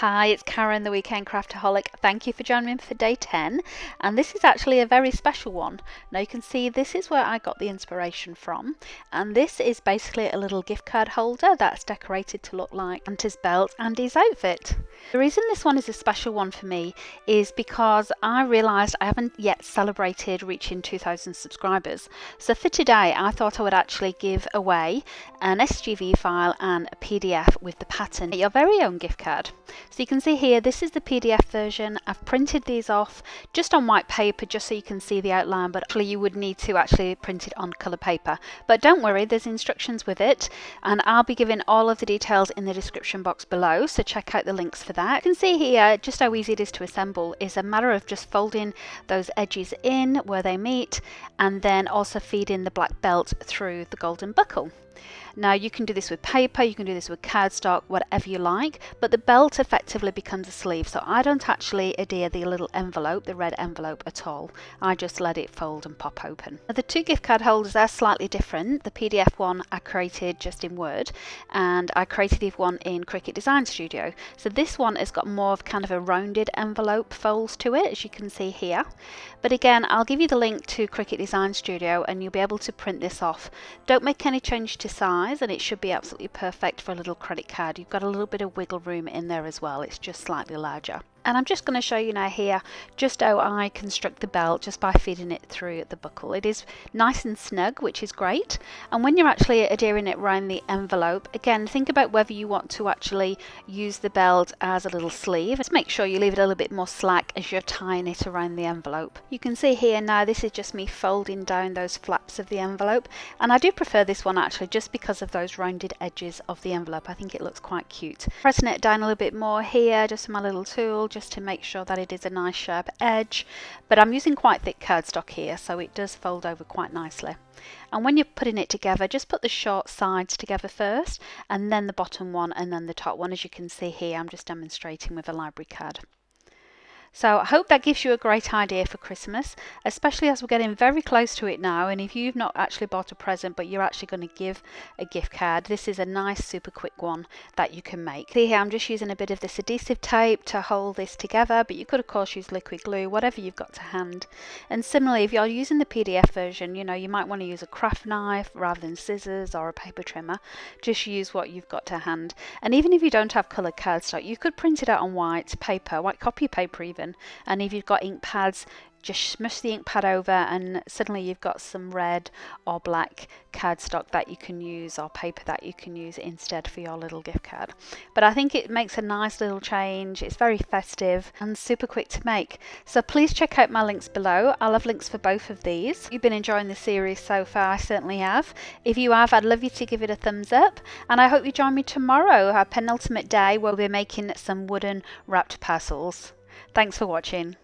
Hi, it's Karen, the Weekend Craftaholic. Thank you for joining me for day 10, and this is actually a very special one. Now you can see this is where I got the inspiration from, and this is basically a little gift card holder that's decorated to look like Santa's belt and his outfit. The reason this one is a special one for me is because I realised I haven't yet celebrated reaching 2,000 subscribers. So for today I thought I would actually give away an SGV file and a PDF with the pattern, your very own gift card. So you can see here, this is the PDF version. I've printed these off just on white paper just so you can see the outline, but actually you would need to actually print it on colour paper. But don't worry, there's instructions with it, and I'll be giving all of the details in the description box below, so check out the links for that. You can see here just how easy it is to assemble. It's a matter of just folding those edges in where they meet, and then also feeding the black belt through the golden buckle. Now you can do this with paper, you can do this with cardstock, whatever you like, but the belt effectively becomes a sleeve, so I don't actually adhere the little envelope, the red envelope, at all. I just let it fold and pop open. Now, the two gift card holders are slightly different. The PDF one I created just in Word, and I created the one in Cricut Design Studio. So this one has got more of kind of a rounded envelope folds to it, as you can see here. But again, I'll give you the link to Cricut Design Studio and you'll be able to print this off. Don't make any change to size, and it should be absolutely perfect for a little credit card. You've got a little bit of wiggle room in there as well. It's just slightly larger. And I'm just going to show you now here just how I construct the belt just by feeding it through the buckle. It is nice and snug, which is great. And when you're actually adhering it around the envelope, again, think about whether you want to actually use the belt as a little sleeve. Just make sure you leave it a little bit more slack as you're tying it around the envelope. You can see here now this is just me folding down those flaps of the envelope. And I do prefer this one actually just because of those rounded edges of the envelope. I think it looks quite cute. Pressing it down a little bit more here, just with my little tool, just to make sure that it is a nice sharp edge, but I'm using quite thick cardstock here, so it does fold over quite nicely. And when you're putting it together, just put the short sides together first, and then the bottom one, and then the top one. As you can see here, I'm just demonstrating with a library card. So I hope that gives you a great idea for Christmas, especially as we're getting very close to it now. And if you've not actually bought a present, but you're actually going to give a gift card, this is a nice, super quick one that you can make. See here, I'm just using a bit of this adhesive tape to hold this together, but you could of course use liquid glue, whatever you've got to hand. And similarly, if you're using the PDF version, you know, you might want to use a craft knife rather than scissors or a paper trimmer. Just use what you've got to hand. And even if you don't have coloured cardstock, you could print it out on white paper, white copy paper even. And if you've got ink pads, just smush the ink pad over and suddenly you've got some red or black cardstock that you can use, or paper that you can use instead for your little gift card. But I think it makes a nice little change. It's very festive and super quick to make. So please check out my links below. I'll have links for both of these. You've been enjoying the series so far, I certainly have. If you have, I'd love you to give it a thumbs up, and I hope you join me tomorrow, our penultimate day, where we're making some wooden wrapped parcels. Thanks for watching.